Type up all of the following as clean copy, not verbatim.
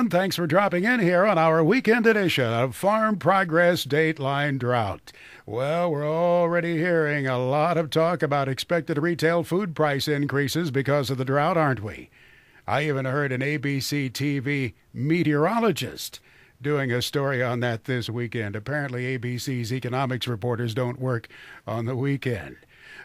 everyone. Thanks for dropping in here on our weekend edition of Farm Progress Dateline Drought. Well, we're already hearing a lot of talk about expected retail food price increases because of the drought, aren't we? I even heard an ABC TV meteorologist doing a story on that this weekend. Apparently, ABC's economics reporters don't work on the weekend.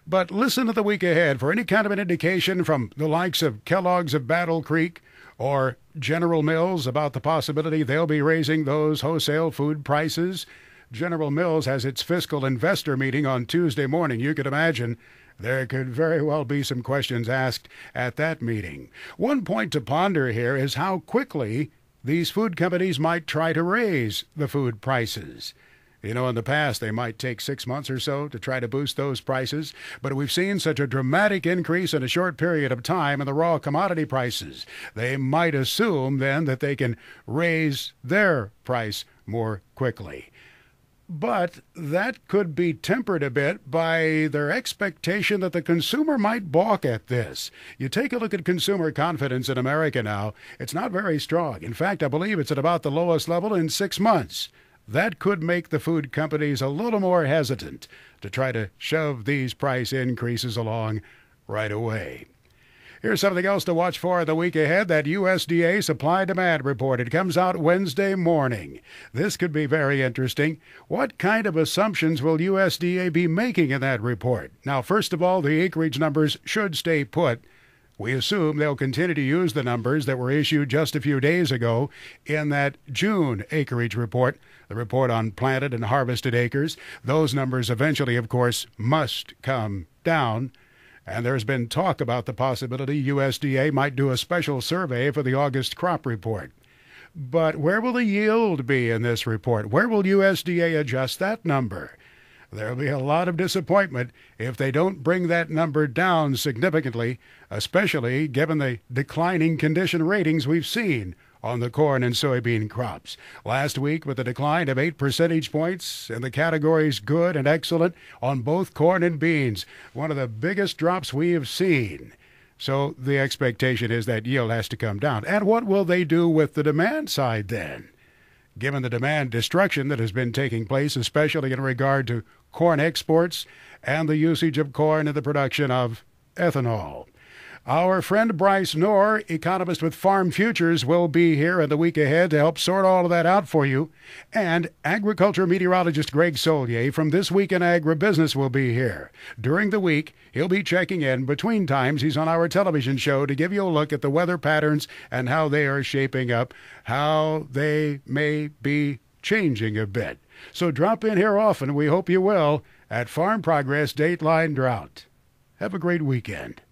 But listen to the week ahead for any kind of an indication from the likes of Kellogg's of Battle Creek or General Mills about the possibility they'll be raising those wholesale food prices. General Mills has its fiscal investor meeting on Tuesday morning. You could imagine there could very well be some questions asked at that meeting. One point to ponder here is how quickly these food companies might try to raise the food prices. You know, in the past, they might take 6 months or so to try to boost those prices, but we've seen such a dramatic increase in a short period of time in the raw commodity prices. They might assume then that they can raise their price more quickly. But that could be tempered a bit by their expectation that the consumer might balk at this. You take a look at consumer confidence in America now, it's not very strong. In fact, I believe it's at about the lowest level in 6 months. That could make the food companies a little more hesitant to try to shove these price increases along right away. Here's something else to watch for the week ahead, that USDA supply-demand report. It comes out Wednesday morning. This could be very interesting. What kind of assumptions will USDA be making in that report? Now, first of all, the acreage numbers should stay put. We assume they'll continue to use the numbers that were issued just a few days ago in that June acreage report, the report on planted and harvested acres. Those numbers eventually, of course, must come down. And there's been talk about the possibility USDA might do a special survey for the August crop report. But where will the yield be in this report? Where will USDA adjust that number? There'll be a lot of disappointment if they don't bring that number down significantly, especially given the declining condition ratings we've seen on the corn and soybean crops. Last week, with a decline of 8 percentage points in the categories good and excellent on both corn and beans, one of the biggest drops we have seen. So the expectation is that yield has to come down. And what will they do with the demand side then? Given the demand destruction that has been taking place, especially in regard to corn exports and the usage of corn in the production of ethanol. Our friend Bryce Knorr, economist with Farm Futures, will be here in the week ahead to help sort all of that out for you. And agriculture meteorologist Greg Solier from This Week in Agribusiness will be here. During the week, he'll be checking in. Between times, he's on our television show to give you a look at the weather patterns and how they are shaping up, how they may be changing a bit. So drop in here often, we hope you will, at Farm Progress Dateline Drought. Have a great weekend.